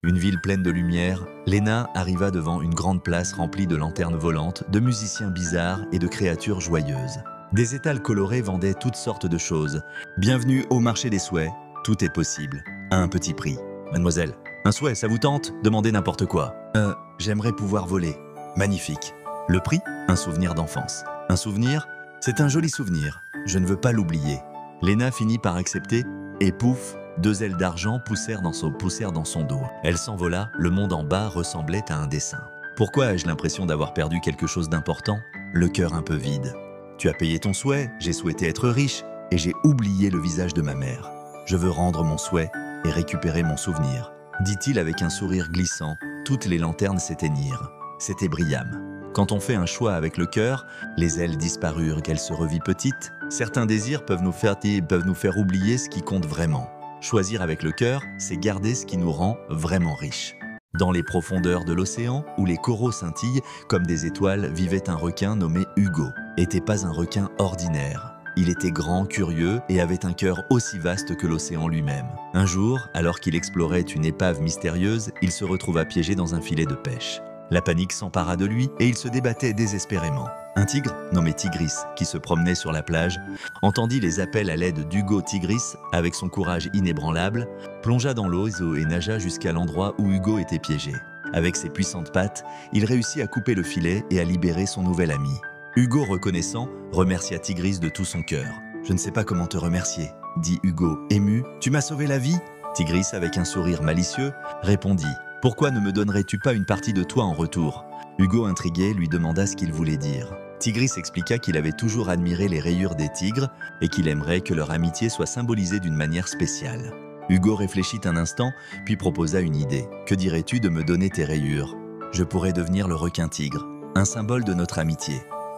Une ville pleine de lumière, Léna arriva devant une grande place remplie de lanternes volantes, de musiciens bizarres et de créatures joyeuses. Des étals colorés vendaient toutes sortes de choses. Bienvenue au marché des souhaits, tout est possible, à un petit prix. Mademoiselle, un souhait, ça vous tente? Demandez n'importe quoi. J'aimerais pouvoir voler. Magnifique. Le prix? Un souvenir d'enfance. Un souvenir? C'est un joli souvenir. Je ne veux pas l'oublier. Léna finit par accepter et pouf, 2 ailes d'argent poussèrent dans son dos. Elle s'envola, le monde en bas ressemblait à un dessin. Pourquoi ai-je l'impression d'avoir perdu quelque chose d'important? Le cœur un peu vide. Tu as payé ton souhait, j'ai souhaité être riche et j'ai oublié le visage de ma mère. Je veux rendre mon souhait et récupérer mon souvenir, dit-il avec un sourire glissant. Toutes les lanternes s'éteignirent. C'était Briam. Quand on fait un choix avec le cœur, les ailes disparurent, qu'elle se revit petite. Certains désirs peuvent nous faire oublier ce qui compte vraiment. Choisir avec le cœur, c'est garder ce qui nous rend vraiment riches. Dans les profondeurs de l'océan, où les coraux scintillent comme des étoiles, vivait un requin nommé Hugo. Était pas un requin ordinaire. Il était grand, curieux et avait un cœur aussi vaste que l'océan lui-même. Un jour, alors qu'il explorait une épave mystérieuse, il se retrouva piégé dans un filet de pêche. La panique s'empara de lui et il se débattait désespérément. Un tigre, nommé Tigris, qui se promenait sur la plage, entendit les appels à l'aide d'Hugo Tigris avec son courage inébranlable, plongea dans l'eau et nagea jusqu'à l'endroit où Hugo était piégé. Avec ses puissantes pattes, il réussit à couper le filet et à libérer son nouvel ami. Hugo, reconnaissant, remercia Tigris de tout son cœur. « Je ne sais pas comment te remercier, » dit Hugo, ému. « Tu m'as sauvé la vie ?» Tigris, avec un sourire malicieux, répondit « Pourquoi ne me donnerais-tu pas une partie de toi en retour ?» Hugo, intrigué, lui demanda ce qu'il voulait dire. Tigris expliqua qu'il avait toujours admiré les rayures des tigres et qu'il aimerait que leur amitié soit symbolisée d'une manière spéciale. Hugo réfléchit un instant, puis proposa une idée. « Que dirais-tu de me donner tes rayures? Je pourrais devenir le requin-tigre, un symbole de notre amitié. »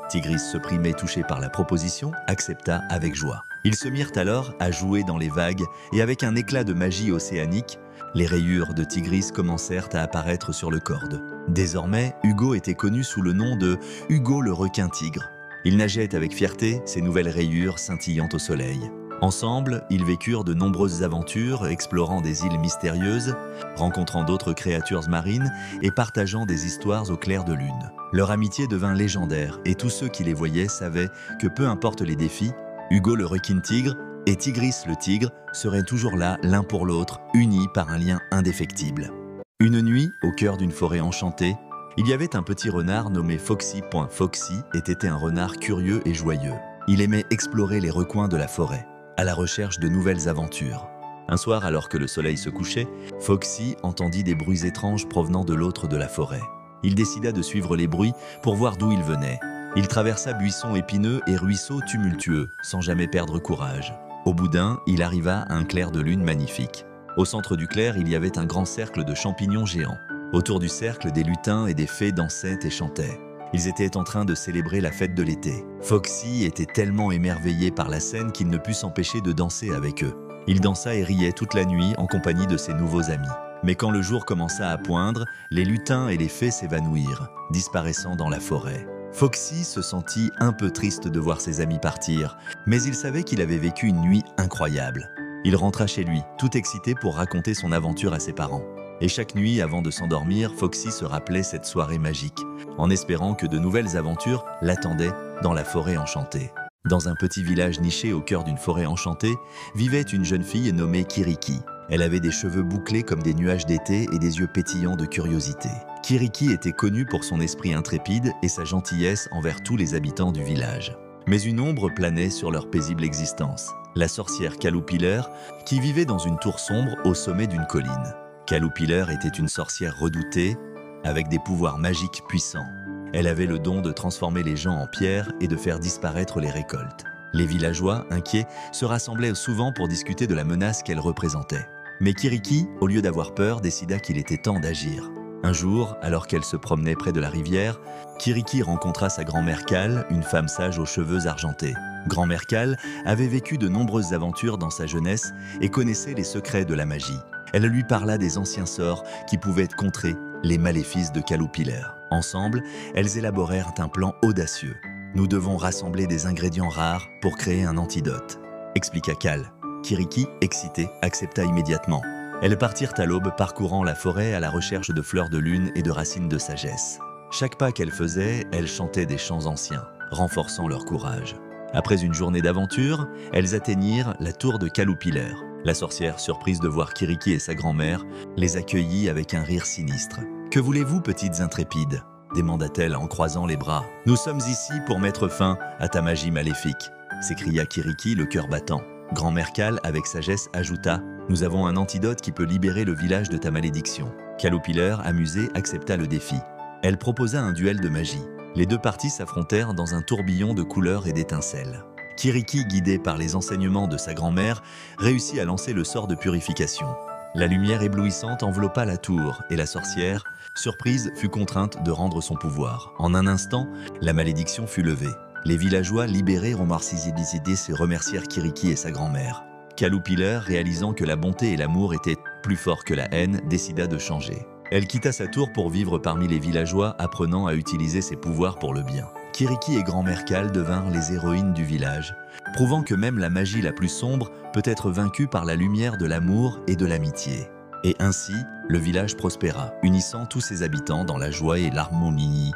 Tigris se primait touché par la proposition, accepta avec joie. Ils se mirent alors à jouer dans les vagues et avec un éclat de magie océanique, les rayures de Tigris commencèrent à apparaître sur le corde. Désormais, Hugo était connu sous le nom de Hugo le requin-tigre. Il nageait avec fierté, ses nouvelles rayures scintillant au soleil. Ensemble, ils vécurent de nombreuses aventures, explorant des îles mystérieuses, rencontrant d'autres créatures marines et partageant des histoires au clair de lune. Leur amitié devint légendaire et tous ceux qui les voyaient savaient que peu importe les défis, Hugo le requin-tigre et Tigris le tigre seraient toujours là l'un pour l'autre, unis par un lien indéfectible. Une nuit, au cœur d'une forêt enchantée, il y avait un petit renard nommé Foxy. Foxy était un renard curieux et joyeux. Il aimait explorer les recoins de la forêt, à la recherche de nouvelles aventures. Un soir, alors que le soleil se couchait, Foxy entendit des bruits étranges provenant de l'autre de la forêt. Il décida de suivre les bruits pour voir d'où ils venaient. Il traversa buissons épineux et ruisseaux tumultueux, sans jamais perdre courage. Au bout d'un, il arriva à un clair de lune magnifique. Au centre du clair, il y avait un grand cercle de champignons géants. Autour du cercle, des lutins et des fées dansaient et chantaient. Ils étaient en train de célébrer la fête de l'été. Foxy était tellement émerveillé par la scène qu'il ne put s'empêcher de danser avec eux. Il dansa et riait toute la nuit en compagnie de ses nouveaux amis. Mais quand le jour commença à poindre, les lutins et les fées s'évanouirent, disparaissant dans la forêt. Foxy se sentit un peu triste de voir ses amis partir, mais il savait qu'il avait vécu une nuit incroyable. Il rentra chez lui, tout excité pour raconter son aventure à ses parents. Et chaque nuit, avant de s'endormir, Foxy se rappelait cette soirée magique, en espérant que de nouvelles aventures l'attendaient dans la forêt enchantée. Dans un petit village niché au cœur d'une forêt enchantée, vivait une jeune fille nommée Kiriki. Elle avait des cheveux bouclés comme des nuages d'été et des yeux pétillants de curiosité. Kiriki était connue pour son esprit intrépide et sa gentillesse envers tous les habitants du village. Mais une ombre planait sur leur paisible existence. La sorcière Caloupiler, qui vivait dans une tour sombre au sommet d'une colline. Caloupiler était une sorcière redoutée, avec des pouvoirs magiques puissants. Elle avait le don de transformer les gens en pierre et de faire disparaître les récoltes. Les villageois, inquiets, se rassemblaient souvent pour discuter de la menace qu'elle représentait. Mais Kiriki, au lieu d'avoir peur, décida qu'il était temps d'agir. Un jour, alors qu'elle se promenait près de la rivière, Kiriki rencontra sa grand-mère Cal, une femme sage aux cheveux argentés. Grand-mère Cal avait vécu de nombreuses aventures dans sa jeunesse et connaissait les secrets de la magie. Elle lui parla des anciens sorts qui pouvaient contrer les maléfices de Caloupiler. Ensemble, elles élaborèrent un plan audacieux. « Nous devons rassembler des ingrédients rares pour créer un antidote », expliqua Cal. Kiriki, excitée, accepta immédiatement. Elles partirent à l'aube parcourant la forêt à la recherche de fleurs de lune et de racines de sagesse. Chaque pas qu'elles faisaient, elles chantaient des chants anciens, renforçant leur courage. Après une journée d'aventure, elles atteignirent la tour de Caloupiller. La sorcière, surprise de voir Kiriki et sa grand-mère, les accueillit avec un rire sinistre. « Que voulez-vous, petites intrépides ?» demanda-t-elle en croisant les bras. « Nous sommes ici pour mettre fin à ta magie maléfique », s'écria Kiriki, le cœur battant. Grand-mère Cal, avec sagesse, ajouta « Nous avons un antidote qui peut libérer le village de ta malédiction. » Caloupiller, amusée, accepta le défi. Elle proposa un duel de magie. Les deux parties s'affrontèrent dans un tourbillon de couleurs et d'étincelles. Kiriki, guidé par les enseignements de sa grand-mère, réussit à lancer le sort de purification. La lumière éblouissante enveloppa la tour et la sorcière, surprise, fut contrainte de rendre son pouvoir. En un instant, la malédiction fut levée. Les villageois libérés remercièrent remercièrent Kiriki et sa grand-mère. Caloupiller, réalisant que la bonté et l'amour étaient plus forts que la haine, décida de changer. Elle quitta sa tour pour vivre parmi les villageois, apprenant à utiliser ses pouvoirs pour le bien. Kiriki et grand-mère Cal devinrent les héroïnes du village, prouvant que même la magie la plus sombre peut être vaincue par la lumière de l'amour et de l'amitié. Et ainsi, le village prospéra, unissant tous ses habitants dans la joie et l'harmonie.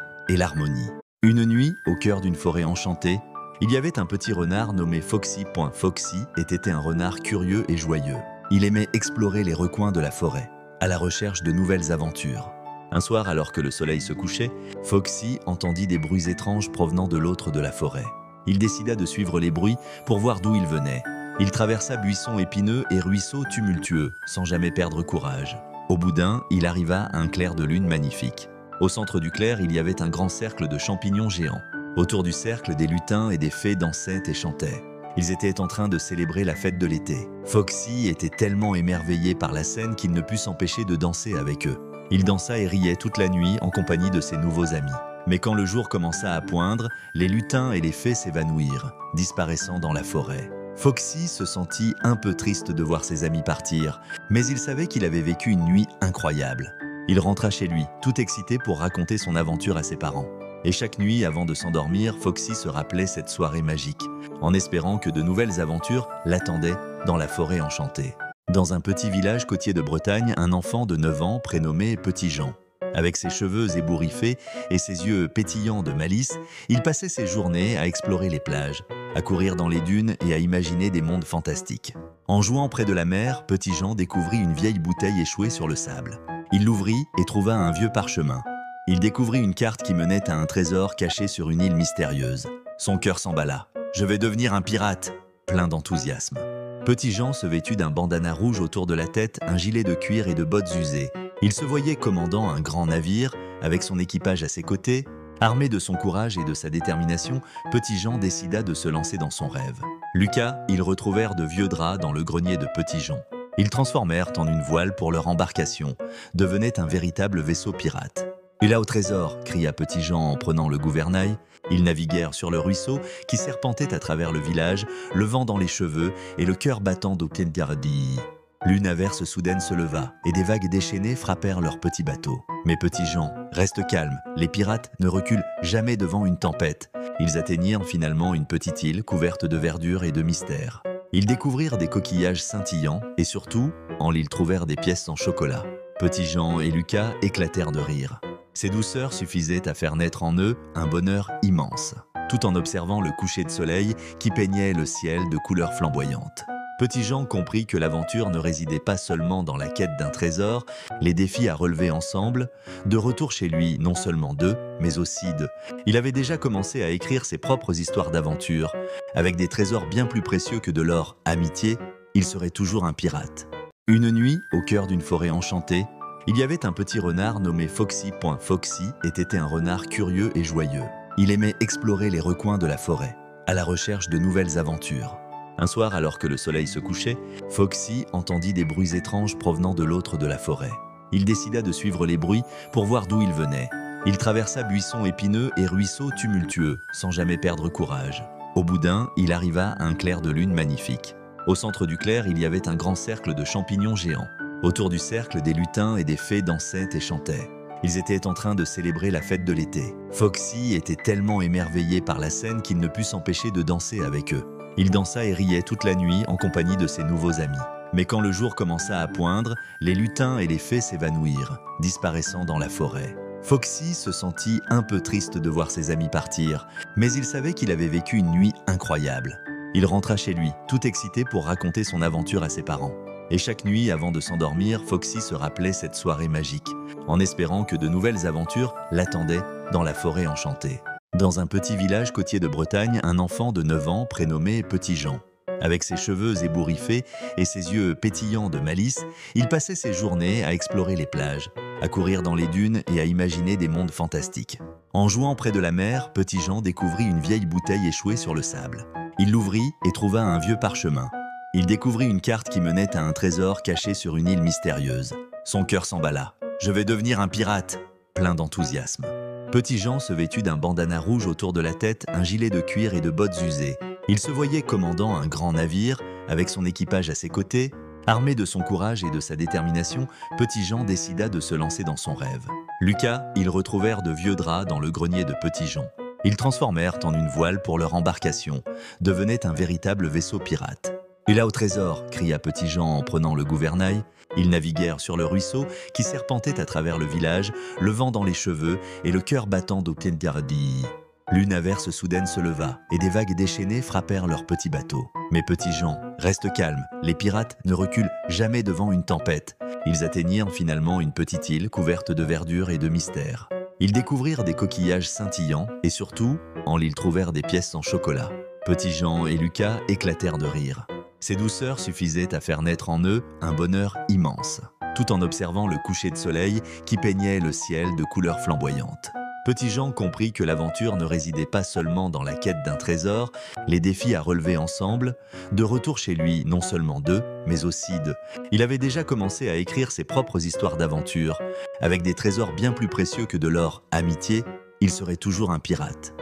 Une nuit, au cœur d'une forêt enchantée, il y avait un petit renard nommé Foxy. Foxy était un renard curieux et joyeux. Il aimait explorer les recoins de la forêt, à la recherche de nouvelles aventures. Un soir, alors que le soleil se couchait, Foxy entendit des bruits étranges provenant de l'autre de la forêt. Il décida de suivre les bruits pour voir d'où ils venaient. Il traversa buissons épineux et ruisseaux tumultueux, sans jamais perdre courage. Au bout d'un, il arriva à un clair de lune magnifique. Au centre du clair, il y avait un grand cercle de champignons géants. Autour du cercle, des lutins et des fées dansaient et chantaient. Ils étaient en train de célébrer la fête de l'été. Foxy était tellement émerveillé par la scène qu'il ne put s'empêcher de danser avec eux. Il dansa et riait toute la nuit en compagnie de ses nouveaux amis. Mais quand le jour commença à poindre, les lutins et les fées s'évanouirent, disparaissant dans la forêt. Foxy se sentit un peu triste de voir ses amis partir, mais il savait qu'il avait vécu une nuit incroyable. Il rentra chez lui, tout excité pour raconter son aventure à ses parents. Et chaque nuit, avant de s'endormir, Foxy se rappelait cette soirée magique, en espérant que de nouvelles aventures l'attendaient dans la forêt enchantée. Dans un petit village côtier de Bretagne, un enfant de 9 ans prénommé Petit Jean. Avec ses cheveux ébouriffés et ses yeux pétillants de malice, il passait ses journées à explorer les plages, à courir dans les dunes et à imaginer des mondes fantastiques. En jouant près de la mer, Petit Jean découvrit une vieille bouteille échouée sur le sable. Il l'ouvrit et trouva un vieux parchemin. Il découvrit une carte qui menait à un trésor caché sur une île mystérieuse. Son cœur s'emballa. « Je vais devenir un pirate !» plein d'enthousiasme. Petit Jean se vêtit d'un bandana rouge autour de la tête, un gilet de cuir et de bottes usées. Il se voyait commandant un grand navire, avec son équipage à ses côtés. Armé de son courage et de sa détermination, Petit Jean décida de se lancer dans son rêve. Lucas, ils retrouvèrent de vieux draps dans le grenier de Petit Jean. Ils transformèrent en une voile pour leur embarcation, devenait un véritable vaisseau pirate. « Et là au trésor !» cria Petit Jean en prenant le gouvernail. Ils naviguèrent sur le ruisseau qui serpentait à travers le village, le vent dans les cheveux et le cœur battant d'Opiengardi. L'une averse soudaine se leva et des vagues déchaînées frappèrent leur petit bateau. Mais Petit Jean, reste calme, les pirates ne reculent jamais devant une tempête. Ils atteignirent finalement une petite île couverte de verdure et de mystère. Ils découvrirent des coquillages scintillants et surtout, en l'île trouvèrent des pièces en chocolat. Petit Jean et Lucas éclatèrent de rire. Ces douceurs suffisaient à faire naître en eux un bonheur immense, tout en observant le coucher de soleil qui peignait le ciel de couleurs flamboyantes. Petit Jean comprit que l'aventure ne résidait pas seulement dans la quête d'un trésor, les défis à relever ensemble, de retour chez lui non seulement d'eux, mais aussi d'eux. Il avait déjà commencé à écrire ses propres histoires d'aventure. Avec des trésors bien plus précieux que de l'or amitié, il serait toujours un pirate. Une nuit, au cœur d'une forêt enchantée, il y avait un petit renard nommé Foxy. Foxy était un renard curieux et joyeux. Il aimait explorer les recoins de la forêt, à la recherche de nouvelles aventures. Un soir, alors que le soleil se couchait, Foxy entendit des bruits étranges provenant de l'autre de la forêt. Il décida de suivre les bruits pour voir d'où ils venaient. Il traversa buissons épineux et ruisseaux tumultueux, sans jamais perdre courage. Au bout d'un, il arriva à un clair de lune magnifique. Au centre du clair, il y avait un grand cercle de champignons géants. Autour du cercle, des lutins et des fées dansaient et chantaient. Ils étaient en train de célébrer la fête de l'été. Foxy était tellement émerveillé par la scène qu'il ne put s'empêcher de danser avec eux. Il dansa et riait toute la nuit en compagnie de ses nouveaux amis. Mais quand le jour commença à poindre, les lutins et les fées s'évanouirent, disparaissant dans la forêt. Foxy se sentit un peu triste de voir ses amis partir, mais il savait qu'il avait vécu une nuit incroyable. Il rentra chez lui, tout excité pour raconter son aventure à ses parents. Et chaque nuit, avant de s'endormir, Foxy se rappelait cette soirée magique, en espérant que de nouvelles aventures l'attendaient dans la forêt enchantée. Dans un petit village côtier de Bretagne, un enfant de 9 ans prénommé Petit Jean. Avec ses cheveux ébouriffés et ses yeux pétillants de malice, il passait ses journées à explorer les plages, à courir dans les dunes et à imaginer des mondes fantastiques. En jouant près de la mer, Petit Jean découvrit une vieille bouteille échouée sur le sable. Il l'ouvrit et trouva un vieux parchemin. Il découvrit une carte qui menait à un trésor caché sur une île mystérieuse. Son cœur s'emballa. « Je vais devenir un pirate !» Plein d'enthousiasme. Petit Jean se vêtut d'un bandana rouge autour de la tête, un gilet de cuir et de bottes usées. Il se voyait commandant un grand navire, avec son équipage à ses côtés. Armé de son courage et de sa détermination, Petit Jean décida de se lancer dans son rêve. Lucas, ils retrouvèrent de vieux draps dans le grenier de Petit Jean. Ils transformèrent en une voile pour leur embarcation, devenait un véritable vaisseau pirate. « Et là au trésor !» cria Petit Jean en prenant le gouvernail. Ils naviguèrent sur le ruisseau qui serpentait à travers le village, le vent dans les cheveux et le cœur battant d'Optengardi. L'une averse soudaine se leva et des vagues déchaînées frappèrent leur petit bateau. Mais Petit Jean, reste calme, les pirates ne reculent jamais devant une tempête. Ils atteignirent finalement une petite île couverte de verdure et de mystère. Ils découvrirent des coquillages scintillants et surtout, en l'île trouvèrent des pièces en chocolat. Petit Jean et Lucas éclatèrent de rire. Ces douceurs suffisaient à faire naître en eux un bonheur immense, tout en observant le coucher de soleil qui peignait le ciel de couleurs flamboyantes. Petit Jean comprit que l'aventure ne résidait pas seulement dans la quête d'un trésor, les défis à relever ensemble, de retour chez lui non seulement d'eux, mais aussi d'eux. Il avait déjà commencé à écrire ses propres histoires d'aventure. Avec des trésors bien plus précieux que de l'or amitié, il serait toujours un pirate.